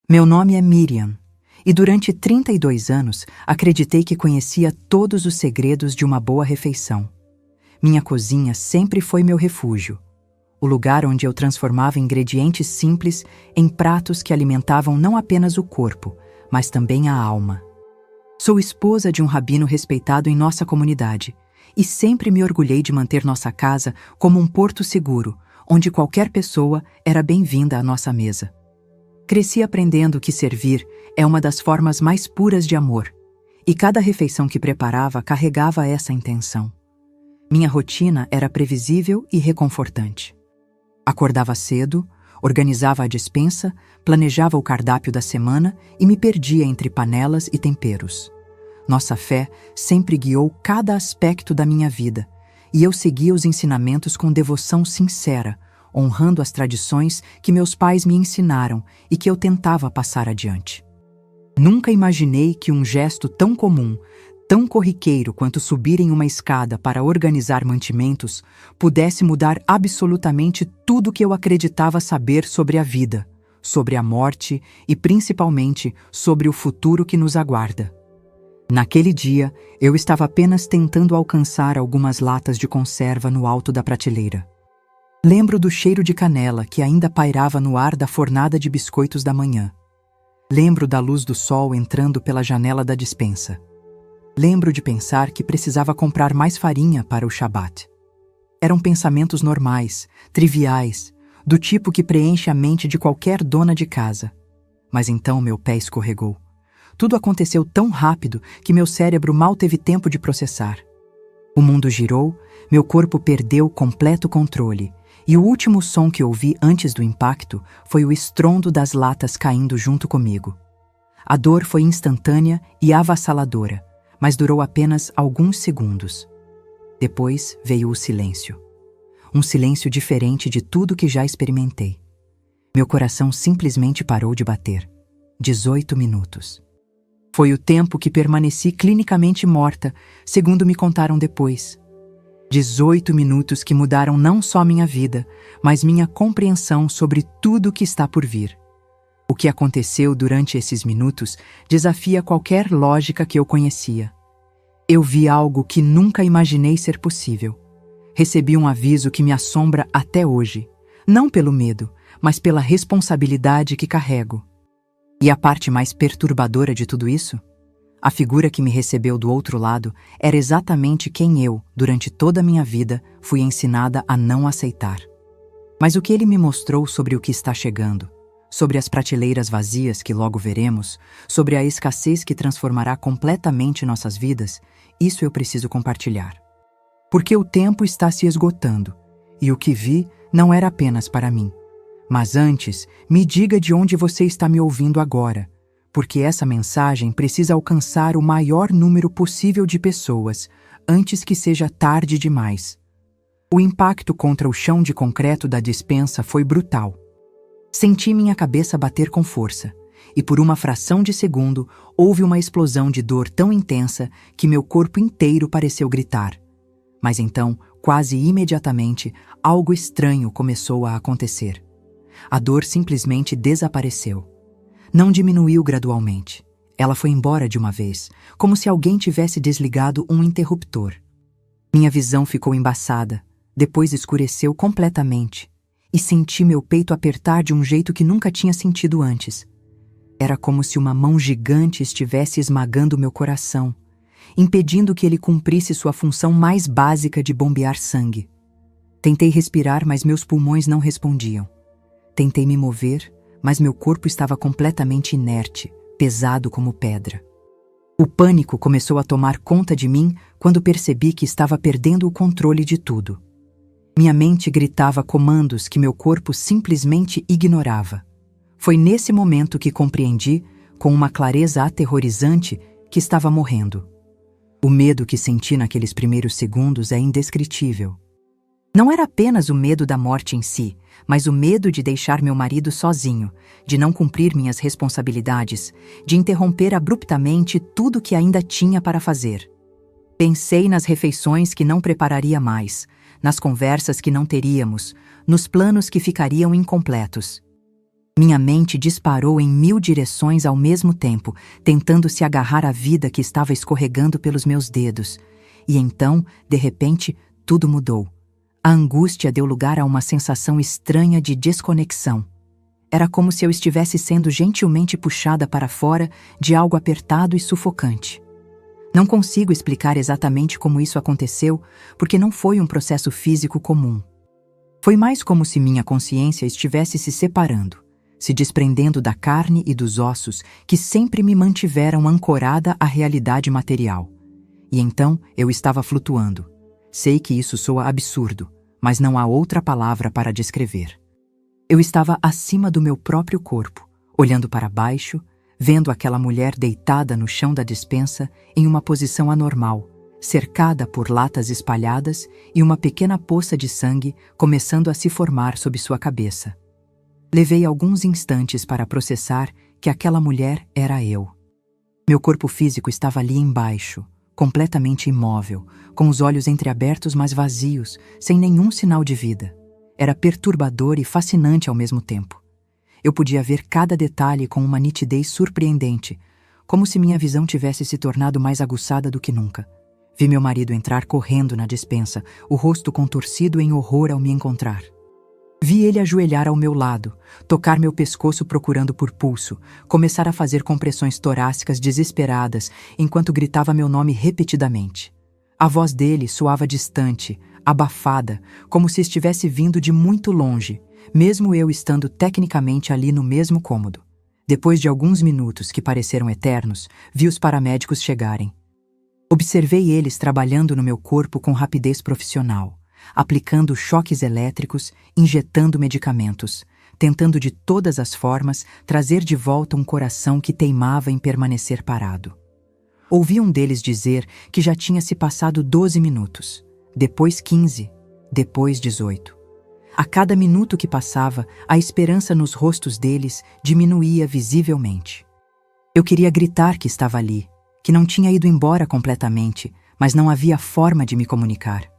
Meu nome é Miriam, e durante 32 anos acreditei que conhecia todos os segredos de uma boa refeição. Minha cozinha sempre foi meu refúgio, o lugar onde eu transformava ingredientes simples em pratos que alimentavam não apenas o corpo, mas também a alma. Sou esposa de um rabino respeitado em nossa comunidade e sempre me orgulhei de manter nossa casa como um porto seguro, onde qualquer pessoa era bem-vinda à nossa mesa. Cresci aprendendo que servir é uma das formas mais puras de amor, e cada refeição que preparava carregava essa intenção. Minha rotina era previsível e reconfortante. Acordava cedo, organizava a despensa, planejava o cardápio da semana e me perdia entre panelas e temperos. Nossa fé sempre guiou cada aspecto da minha vida, e eu seguia os ensinamentos com devoção sincera, honrando as tradições que meus pais me ensinaram e que eu tentava passar adiante. Nunca imaginei que um gesto tão comum, tão corriqueiro quanto subir em uma escada para organizar mantimentos, pudesse mudar absolutamente tudo que eu acreditava saber sobre a vida, sobre a morte e principalmente sobre o futuro que nos aguarda. Naquele dia, eu estava apenas tentando alcançar algumas latas de conserva no alto da prateleira. Lembro do cheiro de canela que ainda pairava no ar da fornada de biscoitos da manhã. Lembro da luz do sol entrando pela janela da despensa. Lembro de pensar que precisava comprar mais farinha para o Shabat. Eram pensamentos normais, triviais, do tipo que preenche a mente de qualquer dona de casa. Mas então meu pé escorregou. Tudo aconteceu tão rápido que meu cérebro mal teve tempo de processar. O mundo girou, meu corpo perdeu completo controle, e o último som que ouvi antes do impacto foi o estrondo das latas caindo junto comigo. A dor foi instantânea e avassaladora, mas durou apenas alguns segundos. Depois veio o silêncio. Um silêncio diferente de tudo que já experimentei. Meu coração simplesmente parou de bater. 18 minutos. Foi o tempo que permaneci clinicamente morta, segundo me contaram depois. 18 minutos que mudaram não só minha vida, mas minha compreensão sobre tudo que está por vir. O que aconteceu durante esses minutos desafia qualquer lógica que eu conhecia. Eu vi algo que nunca imaginei ser possível. Recebi um aviso que me assombra até hoje, não pelo medo, mas pela responsabilidade que carrego. E a parte mais perturbadora de tudo isso? A figura que me recebeu do outro lado era exatamente quem eu, durante toda a minha vida, fui ensinada a não aceitar. Mas o que ele me mostrou sobre o que está chegando, sobre as prateleiras vazias que logo veremos, sobre a escassez que transformará completamente nossas vidas, isso eu preciso compartilhar. Porque o tempo está se esgotando, e o que vi não era apenas para mim. Mas antes, me diga de onde você está me ouvindo agora, porque essa mensagem precisa alcançar o maior número possível de pessoas, antes que seja tarde demais. O impacto contra o chão de concreto da despensa foi brutal. Senti minha cabeça bater com força, e por uma fração de segundo houve uma explosão de dor tão intensa que meu corpo inteiro pareceu gritar. Mas então, quase imediatamente, algo estranho começou a acontecer. A dor simplesmente desapareceu. Não diminuiu gradualmente. Ela foi embora de uma vez, como se alguém tivesse desligado um interruptor. Minha visão ficou embaçada, depois escureceu completamente, e senti meu peito apertar de um jeito que nunca tinha sentido antes. Era como se uma mão gigante estivesse esmagando meu coração, impedindo que ele cumprisse sua função mais básica de bombear sangue. Tentei respirar, mas meus pulmões não respondiam. Tentei me mover, mas meu corpo estava completamente inerte, pesado como pedra. O pânico começou a tomar conta de mim quando percebi que estava perdendo o controle de tudo. Minha mente gritava comandos que meu corpo simplesmente ignorava. Foi nesse momento que compreendi, com uma clareza aterrorizante, que estava morrendo. O medo que senti naqueles primeiros segundos é indescritível. Não era apenas o medo da morte em si, mas o medo de deixar meu marido sozinho, de não cumprir minhas responsabilidades, de interromper abruptamente tudo que ainda tinha para fazer. Pensei nas refeições que não prepararia mais, nas conversas que não teríamos, nos planos que ficariam incompletos. Minha mente disparou em 1000 direções ao mesmo tempo, tentando se agarrar à vida que estava escorregando pelos meus dedos. E então, de repente, tudo mudou. A angústia deu lugar a uma sensação estranha de desconexão. Era como se eu estivesse sendo gentilmente puxada para fora de algo apertado e sufocante. Não consigo explicar exatamente como isso aconteceu, porque não foi um processo físico comum. Foi mais como se minha consciência estivesse se separando, se desprendendo da carne e dos ossos que sempre me mantiveram ancorada à realidade material. E então eu estava flutuando. Sei que isso soa absurdo, mas não há outra palavra para descrever. Eu estava acima do meu próprio corpo, olhando para baixo, vendo aquela mulher deitada no chão da despensa em uma posição anormal, cercada por latas espalhadas e uma pequena poça de sangue começando a se formar sob sua cabeça. Levei alguns instantes para processar que aquela mulher era eu. Meu corpo físico estava ali embaixo, completamente imóvel, com os olhos entreabertos mas vazios, sem nenhum sinal de vida. Era perturbador e fascinante ao mesmo tempo. Eu podia ver cada detalhe com uma nitidez surpreendente, como se minha visão tivesse se tornado mais aguçada do que nunca. Vi meu marido entrar correndo na despensa, o rosto contorcido em horror ao me encontrar. Vi ele ajoelhar ao meu lado, tocar meu pescoço procurando por pulso, começar a fazer compressões torácicas desesperadas enquanto gritava meu nome repetidamente. A voz dele soava distante, abafada, como se estivesse vindo de muito longe, mesmo eu estando tecnicamente ali no mesmo cômodo. Depois de alguns minutos que pareceram eternos, vi os paramédicos chegarem. Observei eles trabalhando no meu corpo com rapidez profissional, aplicando choques elétricos, injetando medicamentos, tentando de todas as formas trazer de volta um coração que teimava em permanecer parado. Ouvi um deles dizer que já tinha se passado 12 minutos, depois 15, depois 18. A cada minuto que passava, a esperança nos rostos deles diminuía visivelmente. Eu queria gritar que estava ali, que não tinha ido embora completamente, mas não havia forma de me comunicar.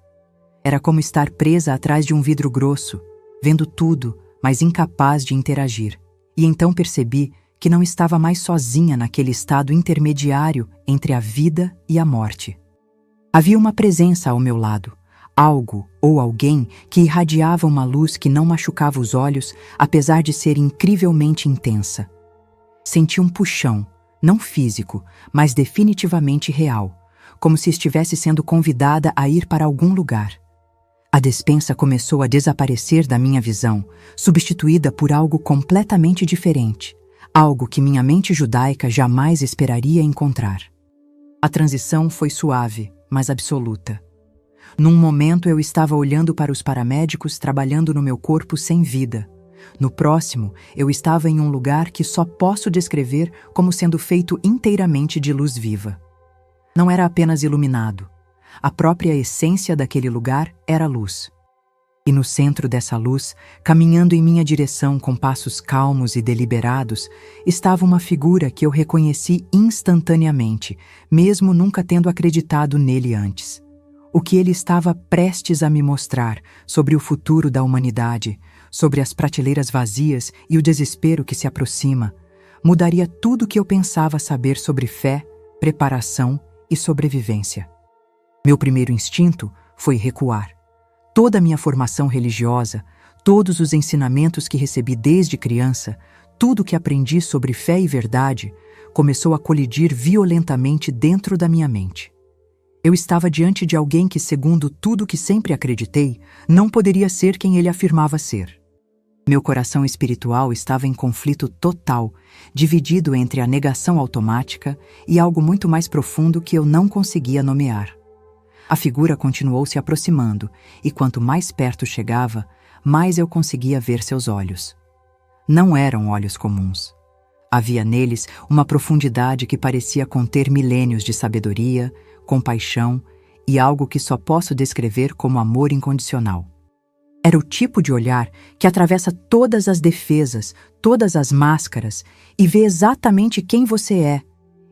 Era como estar presa atrás de um vidro grosso, vendo tudo, mas incapaz de interagir. E então percebi que não estava mais sozinha naquele estado intermediário entre a vida e a morte. Havia uma presença ao meu lado, algo ou alguém que irradiava uma luz que não machucava os olhos, apesar de ser incrivelmente intensa. Senti um puxão, não físico, mas definitivamente real, como se estivesse sendo convidada a ir para algum lugar. A despensa começou a desaparecer da minha visão, substituída por algo completamente diferente, algo que minha mente judaica jamais esperaria encontrar. A transição foi suave, mas absoluta. Num momento eu estava olhando para os paramédicos trabalhando no meu corpo sem vida. No próximo, eu estava em um lugar que só posso descrever como sendo feito inteiramente de luz viva. Não era apenas iluminado. A própria essência daquele lugar era luz. E no centro dessa luz, caminhando em minha direção com passos calmos e deliberados, estava uma figura que eu reconheci instantaneamente, mesmo nunca tendo acreditado nele antes. O que ele estava prestes a me mostrar sobre o futuro da humanidade, sobre as prateleiras vazias e o desespero que se aproxima, mudaria tudo o que eu pensava saber sobre fé, preparação e sobrevivência. Meu primeiro instinto foi recuar. Toda a minha formação religiosa, todos os ensinamentos que recebi desde criança, tudo que aprendi sobre fé e verdade, começou a colidir violentamente dentro da minha mente. Eu estava diante de alguém que, segundo tudo que sempre acreditei, não poderia ser quem ele afirmava ser. Meu coração espiritual estava em conflito total, dividido entre a negação automática e algo muito mais profundo que eu não conseguia nomear. A figura continuou se aproximando, e quanto mais perto chegava, mais eu conseguia ver seus olhos. Não eram olhos comuns. Havia neles uma profundidade que parecia conter milênios de sabedoria, compaixão e algo que só posso descrever como amor incondicional. Era o tipo de olhar que atravessa todas as defesas, todas as máscaras e vê exatamente quem você é,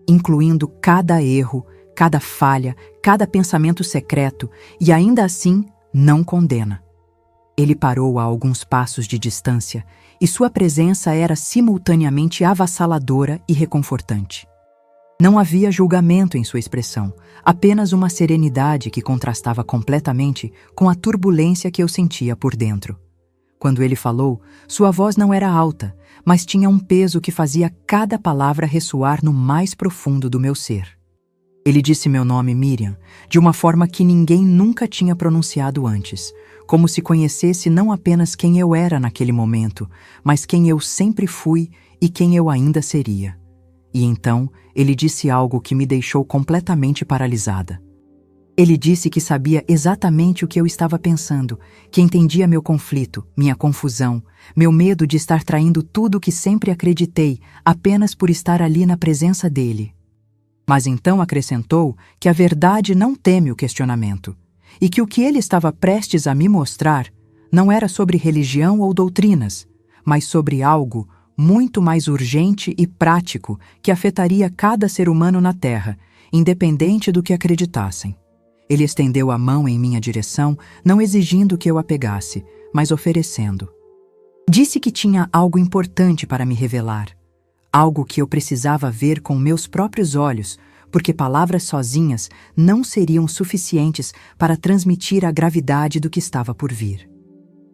incluindo cada erro, cada falha, cada pensamento secreto, e ainda assim não condena. Ele parou a alguns passos de distância e sua presença era simultaneamente avassaladora e reconfortante. Não havia julgamento em sua expressão, apenas uma serenidade que contrastava completamente com a turbulência que eu sentia por dentro. Quando ele falou, sua voz não era alta, mas tinha um peso que fazia cada palavra ressoar no mais profundo do meu ser. Ele disse meu nome, Miriam, de uma forma que ninguém nunca tinha pronunciado antes, como se conhecesse não apenas quem eu era naquele momento, mas quem eu sempre fui e quem eu ainda seria. E então, ele disse algo que me deixou completamente paralisada. Ele disse que sabia exatamente o que eu estava pensando, que entendia meu conflito, minha confusão, meu medo de estar traindo tudo o que sempre acreditei, apenas por estar ali na presença dele. Mas então acrescentou que a verdade não teme o questionamento, e que o que ele estava prestes a me mostrar não era sobre religião ou doutrinas, mas sobre algo muito mais urgente e prático que afetaria cada ser humano na Terra, independente do que acreditassem. Ele estendeu a mão em minha direção, não exigindo que eu a pegasse, mas oferecendo. Disse que tinha algo importante para me revelar, algo que eu precisava ver com meus próprios olhos, porque palavras sozinhas não seriam suficientes para transmitir a gravidade do que estava por vir.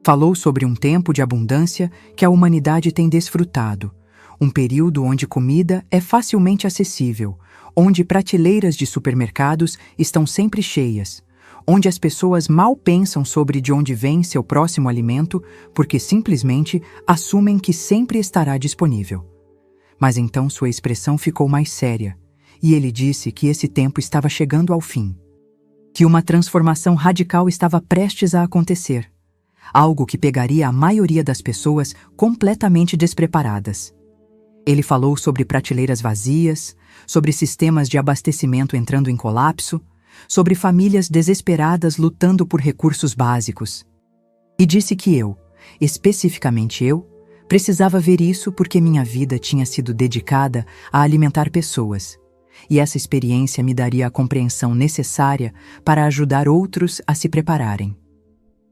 Falou sobre um tempo de abundância que a humanidade tem desfrutado, um período onde comida é facilmente acessível, onde prateleiras de supermercados estão sempre cheias, onde as pessoas mal pensam sobre de onde vem seu próximo alimento porque simplesmente assumem que sempre estará disponível. Mas então sua expressão ficou mais séria, e ele disse que esse tempo estava chegando ao fim, que uma transformação radical estava prestes a acontecer, algo que pegaria a maioria das pessoas completamente despreparadas. Ele falou sobre prateleiras vazias, sobre sistemas de abastecimento entrando em colapso, sobre famílias desesperadas lutando por recursos básicos. E disse que eu, especificamente eu, precisava ver isso porque minha vida tinha sido dedicada a alimentar pessoas, e essa experiência me daria a compreensão necessária para ajudar outros a se prepararem.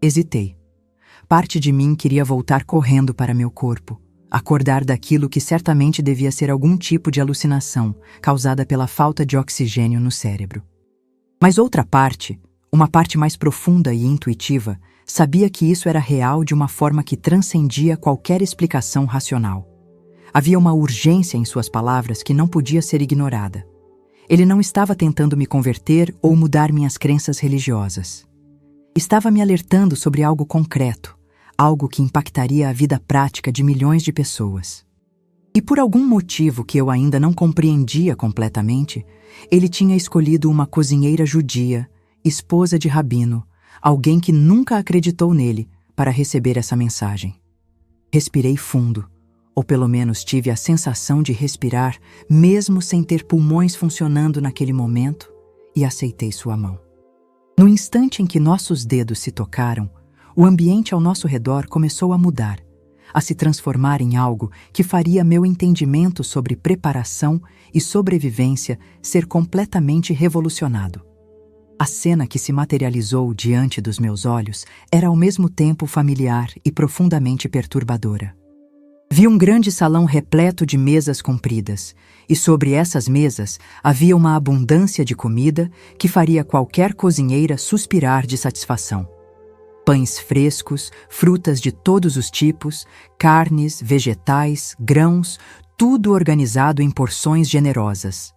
Hesitei. Parte de mim queria voltar correndo para meu corpo, acordar daquilo que certamente devia ser algum tipo de alucinação causada pela falta de oxigênio no cérebro. Mas outra parte, uma parte mais profunda e intuitiva, sabia que isso era real de uma forma que transcendia qualquer explicação racional. Havia uma urgência em suas palavras que não podia ser ignorada. Ele não estava tentando me converter ou mudar minhas crenças religiosas. Estava me alertando sobre algo concreto, algo que impactaria a vida prática de milhões de pessoas. E por algum motivo que eu ainda não compreendia completamente, ele tinha escolhido uma cozinheira judia, esposa de rabino, alguém que nunca acreditou nele, para receber essa mensagem. Respirei fundo, ou pelo menos tive a sensação de respirar, mesmo sem ter pulmões funcionando naquele momento, e aceitei sua mão. No instante em que nossos dedos se tocaram, o ambiente ao nosso redor começou a mudar, a se transformar em algo que faria meu entendimento sobre preparação e sobrevivência ser completamente revolucionado. A cena que se materializou diante dos meus olhos era ao mesmo tempo familiar e profundamente perturbadora. Vi um grande salão repleto de mesas compridas, e sobre essas mesas havia uma abundância de comida que faria qualquer cozinheira suspirar de satisfação. Pães frescos, frutas de todos os tipos, carnes, vegetais, grãos, tudo organizado em porções generosas.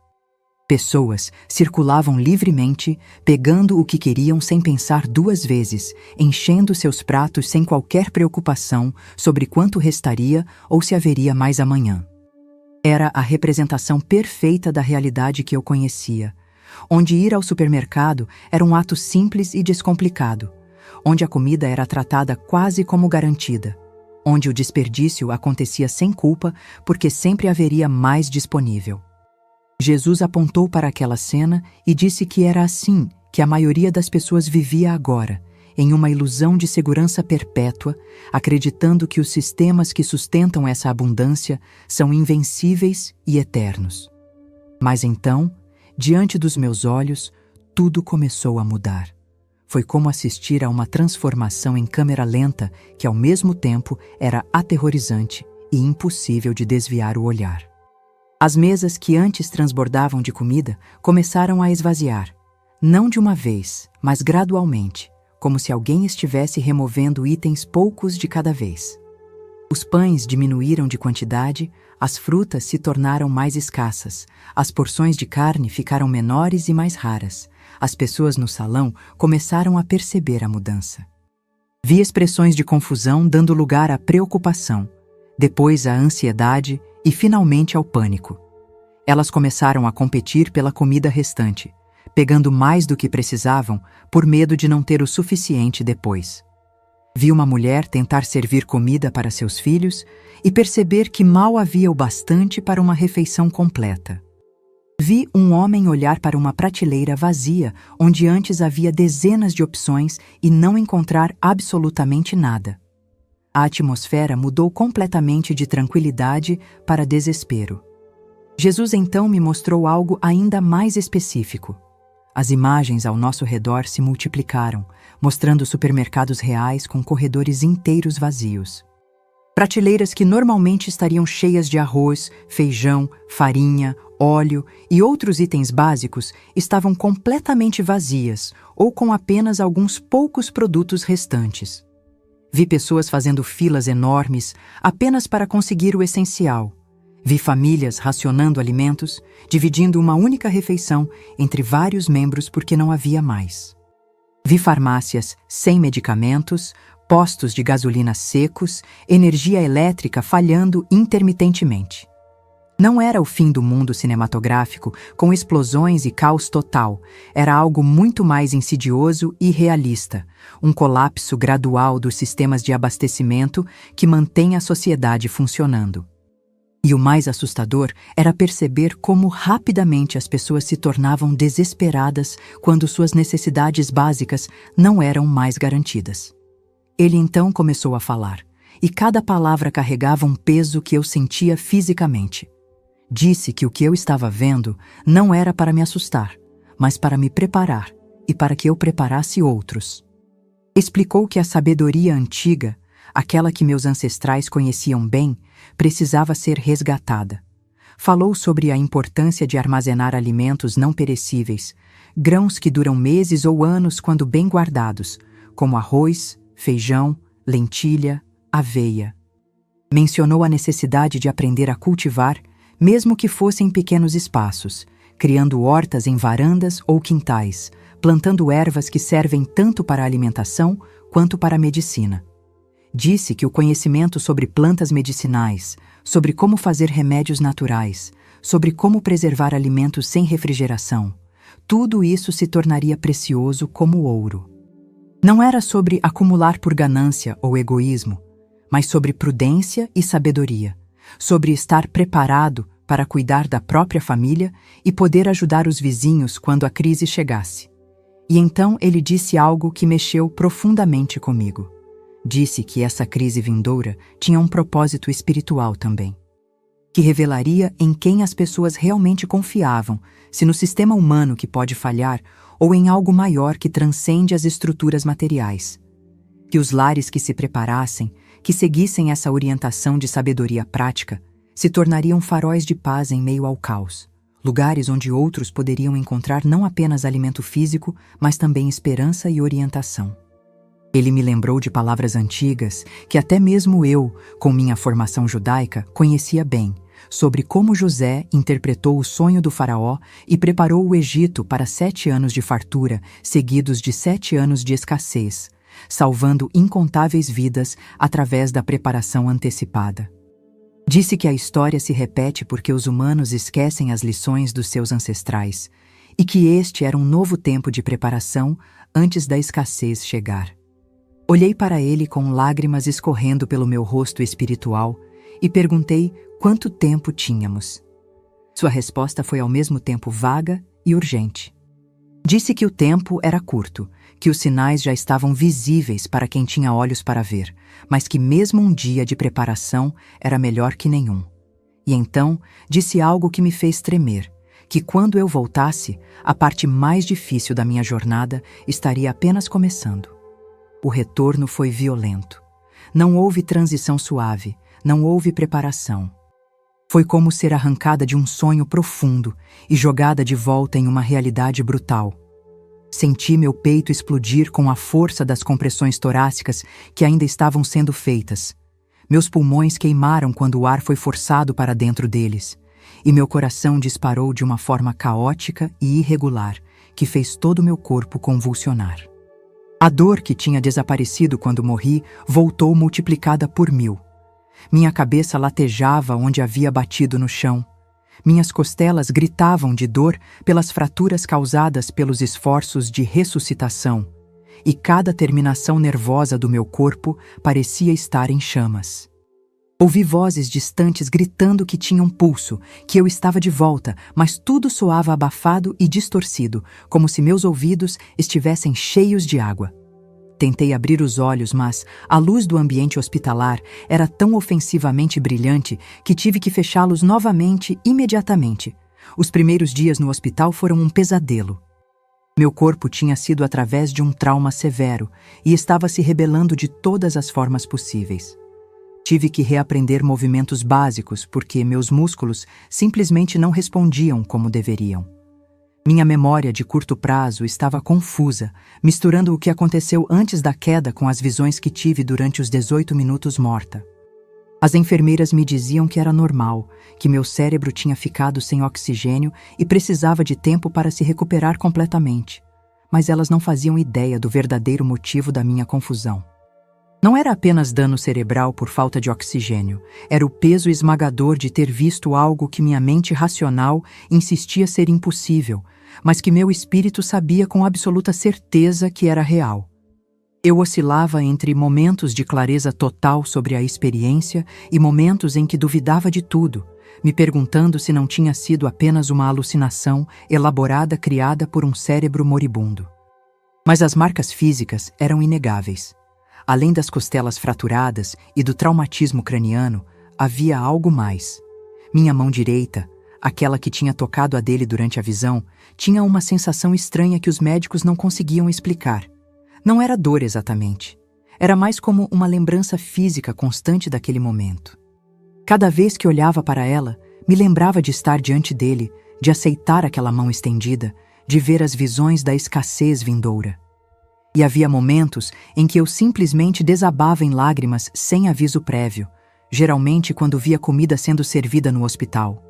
Pessoas circulavam livremente, pegando o que queriam sem pensar duas vezes, enchendo seus pratos sem qualquer preocupação sobre quanto restaria ou se haveria mais amanhã. Era a representação perfeita da realidade que eu conhecia, onde ir ao supermercado era um ato simples e descomplicado, onde a comida era tratada quase como garantida, onde o desperdício acontecia sem culpa porque sempre haveria mais disponível. Jesus apontou para aquela cena e disse que era assim que a maioria das pessoas vivia agora, em uma ilusão de segurança perpétua, acreditando que os sistemas que sustentam essa abundância são invencíveis e eternos. Mas então, diante dos meus olhos, tudo começou a mudar. Foi como assistir a uma transformação em câmera lenta que, ao mesmo tempo, era aterrorizante e impossível de desviar o olhar. As mesas que antes transbordavam de comida começaram a esvaziar, não de uma vez, mas gradualmente, como se alguém estivesse removendo itens poucos de cada vez. Os pães diminuíram de quantidade, as frutas se tornaram mais escassas, as porções de carne ficaram menores e mais raras. As pessoas no salão começaram a perceber a mudança. Vi expressões de confusão dando lugar à preocupação, depois à ansiedade e finalmente ao pânico. Elas começaram a competir pela comida restante, pegando mais do que precisavam por medo de não ter o suficiente depois. Vi uma mulher tentar servir comida para seus filhos e perceber que mal havia o bastante para uma refeição completa. Vi um homem olhar para uma prateleira vazia onde antes havia dezenas de opções e não encontrar absolutamente nada. A atmosfera mudou completamente de tranquilidade para desespero. Jesus então me mostrou algo ainda mais específico. As imagens ao nosso redor se multiplicaram, mostrando supermercados reais com corredores inteiros vazios. Prateleiras que normalmente estariam cheias de arroz, feijão, farinha, óleo e outros itens básicos estavam completamente vazias ou com apenas alguns poucos produtos restantes. Vi pessoas fazendo filas enormes apenas para conseguir o essencial. Vi famílias racionando alimentos, dividindo uma única refeição entre vários membros porque não havia mais. Vi farmácias sem medicamentos, postos de gasolina secos, energia elétrica falhando intermitentemente. Não era o fim do mundo cinematográfico, com explosões e caos total. Era algo muito mais insidioso e realista, um colapso gradual dos sistemas de abastecimento que mantém a sociedade funcionando. E o mais assustador era perceber como rapidamente as pessoas se tornavam desesperadas quando suas necessidades básicas não eram mais garantidas. Ele então começou a falar, e cada palavra carregava um peso que eu sentia fisicamente. Disse que o que eu estava vendo não era para me assustar, mas para me preparar e para que eu preparasse outros. Explicou que a sabedoria antiga, aquela que meus ancestrais conheciam bem, precisava ser resgatada. Falou sobre a importância de armazenar alimentos não perecíveis, grãos que duram meses ou anos quando bem guardados, como arroz, feijão, lentilha, aveia. Mencionou a necessidade de aprender a cultivar, mesmo que fosse em pequenos espaços, criando hortas em varandas ou quintais, plantando ervas que servem tanto para a alimentação quanto para a medicina. Disse que o conhecimento sobre plantas medicinais, sobre como fazer remédios naturais, sobre como preservar alimentos sem refrigeração, tudo isso se tornaria precioso como ouro. Não era sobre acumular por ganância ou egoísmo, mas sobre prudência e sabedoria, sobre estar preparado para cuidar da própria família e poder ajudar os vizinhos quando a crise chegasse. E então ele disse algo que mexeu profundamente comigo. Disse que essa crise vindoura tinha um propósito espiritual também, que revelaria em quem as pessoas realmente confiavam, se no sistema humano que pode falhar ou em algo maior que transcende as estruturas materiais. Que os lares que se preparassem, que seguissem essa orientação de sabedoria prática, se tornariam faróis de paz em meio ao caos, lugares onde outros poderiam encontrar não apenas alimento físico, mas também esperança e orientação. Ele me lembrou de palavras antigas que até mesmo eu, com minha formação judaica, conhecia bem, sobre como José interpretou o sonho do faraó e preparou o Egito para 7 anos de fartura, seguidos de 7 anos de escassez, salvando incontáveis vidas através da preparação antecipada. Disse que a história se repete porque os humanos esquecem as lições dos seus ancestrais e que este era um novo tempo de preparação antes da escassez chegar. Olhei para ele com lágrimas escorrendo pelo meu rosto espiritual e perguntei quanto tempo tínhamos. Sua resposta foi ao mesmo tempo vaga e urgente. Disse que o tempo era curto, que os sinais já estavam visíveis para quem tinha olhos para ver, mas que mesmo um dia de preparação era melhor que nenhum. E então disse algo que me fez tremer, que quando eu voltasse, a parte mais difícil da minha jornada estaria apenas começando. O retorno foi violento. Não houve transição suave, não houve preparação. Foi como ser arrancada de um sonho profundo e jogada de volta em uma realidade brutal. Senti meu peito explodir com a força das compressões torácicas que ainda estavam sendo feitas. Meus pulmões queimaram quando o ar foi forçado para dentro deles, e meu coração disparou de uma forma caótica e irregular, que fez todo o meu corpo convulsionar. A dor que tinha desaparecido quando morri voltou multiplicada por 1000. Minha cabeça latejava onde havia batido no chão. Minhas costelas gritavam de dor pelas fraturas causadas pelos esforços de ressuscitação, e cada terminação nervosa do meu corpo parecia estar em chamas. Ouvi vozes distantes gritando que tinham pulso, que eu estava de volta, mas tudo soava abafado e distorcido, como se meus ouvidos estivessem cheios de água. Tentei abrir os olhos, mas a luz do ambiente hospitalar era tão ofensivamente brilhante que tive que fechá-los novamente imediatamente. Os primeiros dias no hospital foram um pesadelo. Meu corpo tinha sido através de um trauma severo e estava se rebelando de todas as formas possíveis. Tive que reaprender movimentos básicos porque meus músculos simplesmente não respondiam como deveriam. Minha memória de curto prazo estava confusa, misturando o que aconteceu antes da queda com as visões que tive durante os 18 minutos morta. As enfermeiras me diziam que era normal, que meu cérebro tinha ficado sem oxigênio e precisava de tempo para se recuperar completamente. Mas elas não faziam ideia do verdadeiro motivo da minha confusão. Não era apenas dano cerebral por falta de oxigênio, era o peso esmagador de ter visto algo que minha mente racional insistia ser impossível, mas que meu espírito sabia com absoluta certeza que era real. Eu oscilava entre momentos de clareza total sobre a experiência e momentos em que duvidava de tudo, me perguntando se não tinha sido apenas uma alucinação elaborada criada por um cérebro moribundo. Mas as marcas físicas eram inegáveis. Além das costelas fraturadas e do traumatismo craniano, havia algo mais. Minha mão direita, aquela que tinha tocado a dele durante a visão, tinha uma sensação estranha que os médicos não conseguiam explicar. Não era dor exatamente. Era mais como uma lembrança física constante daquele momento. Cada vez que olhava para ela, me lembrava de estar diante dele, de aceitar aquela mão estendida, de ver as visões da escassez vindoura. E havia momentos em que eu simplesmente desabava em lágrimas sem aviso prévio, geralmente quando via comida sendo servida no hospital.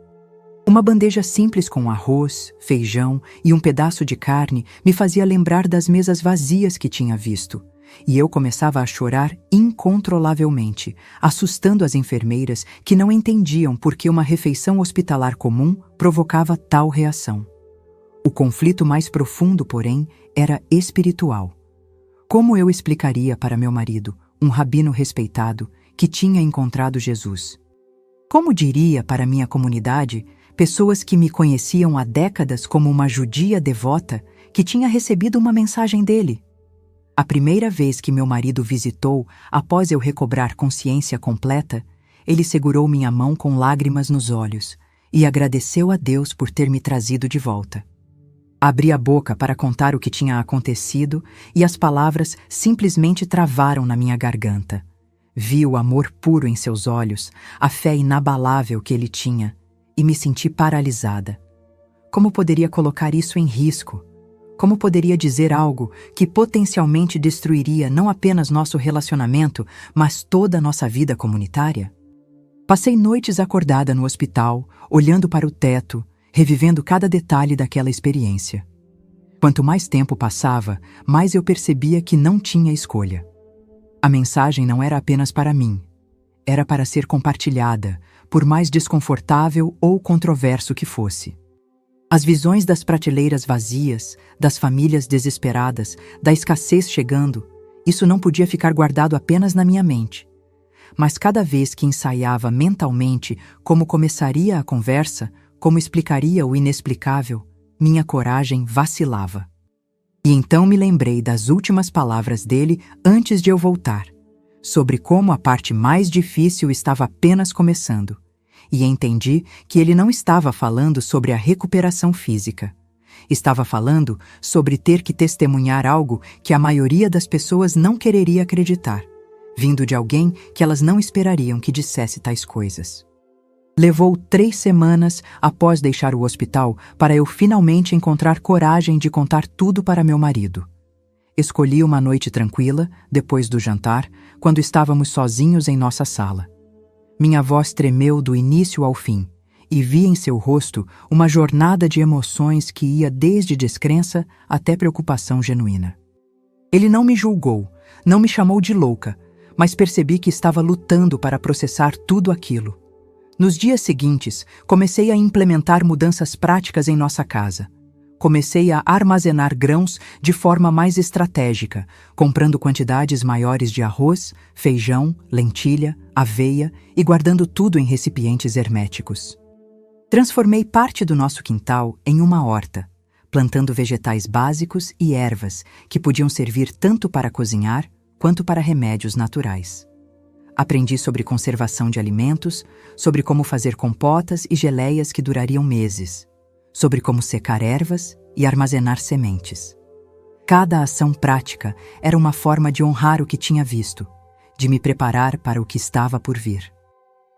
Uma bandeja simples com arroz, feijão e um pedaço de carne me fazia lembrar das mesas vazias que tinha visto, e eu começava a chorar incontrolavelmente, assustando as enfermeiras que não entendiam por que uma refeição hospitalar comum provocava tal reação. O conflito mais profundo, porém, era espiritual. Como eu explicaria para meu marido, um rabino respeitado, que tinha encontrado Jesus? Como diria para minha comunidade, pessoas que me conheciam há décadas como uma judia devota, que tinha recebido uma mensagem dele? A primeira vez que meu marido visitou, após eu recobrar consciência completa, ele segurou minha mão com lágrimas nos olhos e agradeceu a Deus por ter me trazido de volta. Abri a boca para contar o que tinha acontecido e as palavras simplesmente travaram na minha garganta. Vi o amor puro em seus olhos, a fé inabalável que ele tinha, e me senti paralisada. Como poderia colocar isso em risco? Como poderia dizer algo que potencialmente destruiria não apenas nosso relacionamento, mas toda a nossa vida comunitária? Passei noites acordada no hospital, olhando para o teto, revivendo cada detalhe daquela experiência. Quanto mais tempo passava, mais eu percebia que não tinha escolha. A mensagem não era apenas para mim. Era para ser compartilhada, por mais desconfortável ou controverso que fosse. As visões das prateleiras vazias, das famílias desesperadas, da escassez chegando, isso não podia ficar guardado apenas na minha mente. Mas cada vez que ensaiava mentalmente como começaria a conversa, como explicaria o inexplicável, minha coragem vacilava. E então me lembrei das últimas palavras dele antes de eu voltar, sobre como a parte mais difícil estava apenas começando, e entendi que ele não estava falando sobre a recuperação física. Estava falando sobre ter que testemunhar algo que a maioria das pessoas não quereria acreditar, vindo de alguém que elas não esperariam que dissesse tais coisas. Levou 3 semanas após deixar o hospital para eu finalmente encontrar coragem de contar tudo para meu marido. Escolhi uma noite tranquila, depois do jantar, quando estávamos sozinhos em nossa sala. Minha voz tremeu do início ao fim, e vi em seu rosto uma jornada de emoções que ia desde descrença até preocupação genuína. Ele não me julgou, não me chamou de louca, mas percebi que estava lutando para processar tudo aquilo. Nos dias seguintes, comecei a implementar mudanças práticas em nossa casa. Comecei a armazenar grãos de forma mais estratégica, comprando quantidades maiores de arroz, feijão, lentilha, aveia e guardando tudo em recipientes herméticos. Transformei parte do nosso quintal em uma horta, plantando vegetais básicos e ervas que podiam servir tanto para cozinhar quanto para remédios naturais. Aprendi sobre conservação de alimentos, sobre como fazer compotas e geleias que durariam meses, sobre como secar ervas e armazenar sementes. Cada ação prática era uma forma de honrar o que tinha visto, de me preparar para o que estava por vir.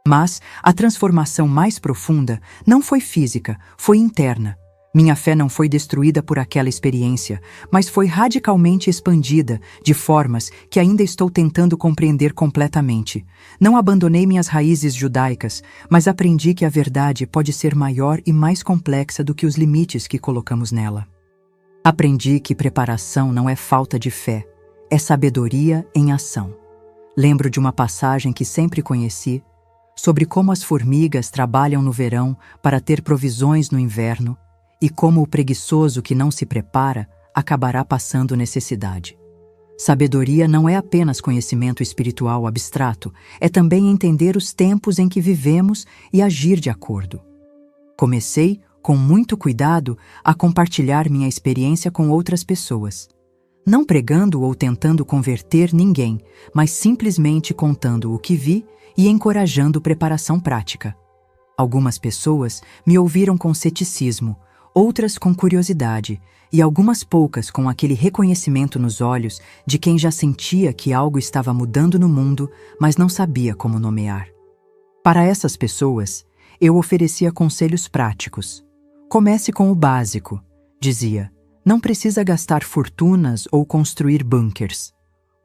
Mas a transformação mais profunda não foi física, foi interna. Minha fé não foi destruída por aquela experiência, mas foi radicalmente expandida de formas que ainda estou tentando compreender completamente. Não abandonei minhas raízes judaicas, mas aprendi que a verdade pode ser maior e mais complexa do que os limites que colocamos nela. Aprendi que preparação não é falta de fé, é sabedoria em ação. Lembro de uma passagem que sempre conheci, sobre como as formigas trabalham no verão para ter provisões no inverno, e como o preguiçoso que não se prepara acabará passando necessidade. Sabedoria não é apenas conhecimento espiritual abstrato, é também entender os tempos em que vivemos e agir de acordo. Comecei, com muito cuidado, a compartilhar minha experiência com outras pessoas. Não pregando ou tentando converter ninguém, mas simplesmente contando o que vi e encorajando preparação prática. Algumas pessoas me ouviram com ceticismo, outras com curiosidade, e algumas poucas com aquele reconhecimento nos olhos de quem já sentia que algo estava mudando no mundo, mas não sabia como nomear. Para essas pessoas, eu oferecia conselhos práticos. Comece com o básico, dizia. Não precisa gastar fortunas ou construir bunkers.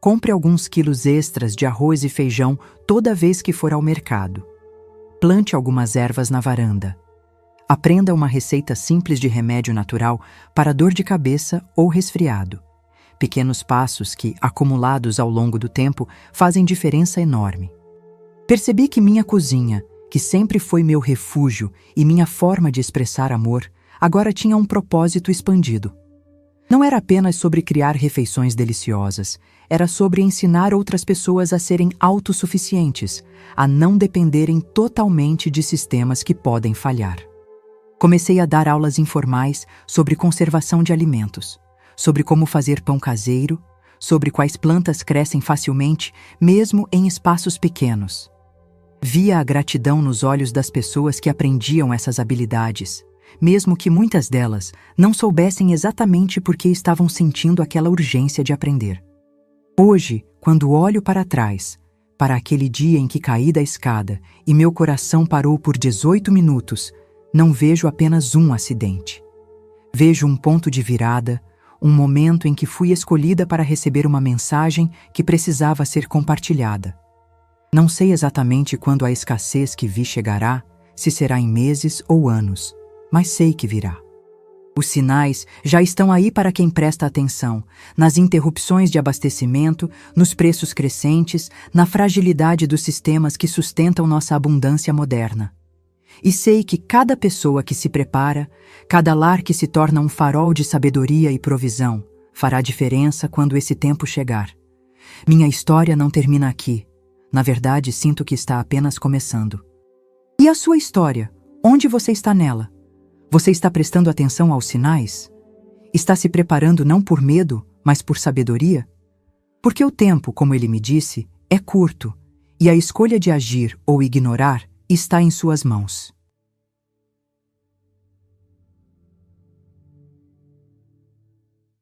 Compre alguns quilos extras de arroz e feijão toda vez que for ao mercado. Plante algumas ervas na varanda. Aprenda uma receita simples de remédio natural para dor de cabeça ou resfriado. Pequenos passos que, acumulados ao longo do tempo, fazem diferença enorme. Percebi que minha cozinha, que sempre foi meu refúgio e minha forma de expressar amor, agora tinha um propósito expandido. Não era apenas sobre criar refeições deliciosas, era sobre ensinar outras pessoas a serem autossuficientes, a não dependerem totalmente de sistemas que podem falhar. Comecei a dar aulas informais sobre conservação de alimentos, sobre como fazer pão caseiro, sobre quais plantas crescem facilmente, mesmo em espaços pequenos. Via a gratidão nos olhos das pessoas que aprendiam essas habilidades, mesmo que muitas delas não soubessem exatamente por que estavam sentindo aquela urgência de aprender. Hoje, quando olho para trás, para aquele dia em que caí da escada e meu coração parou por 18 minutos, não vejo apenas um acidente. Vejo um ponto de virada, um momento em que fui escolhida para receber uma mensagem que precisava ser compartilhada. Não sei exatamente quando a escassez que vi chegará, se será em meses ou anos, mas sei que virá. Os sinais já estão aí para quem presta atenção, nas interrupções de abastecimento, nos preços crescentes, na fragilidade dos sistemas que sustentam nossa abundância moderna. E sei que cada pessoa que se prepara, cada lar que se torna um farol de sabedoria e provisão, fará diferença quando esse tempo chegar. Minha história não termina aqui. Na verdade, sinto que está apenas começando. E a sua história? Onde você está nela? Você está prestando atenção aos sinais? Está se preparando não por medo, mas por sabedoria? Porque o tempo, como ele me disse, é curto, e a escolha de agir ou ignorar está em suas mãos.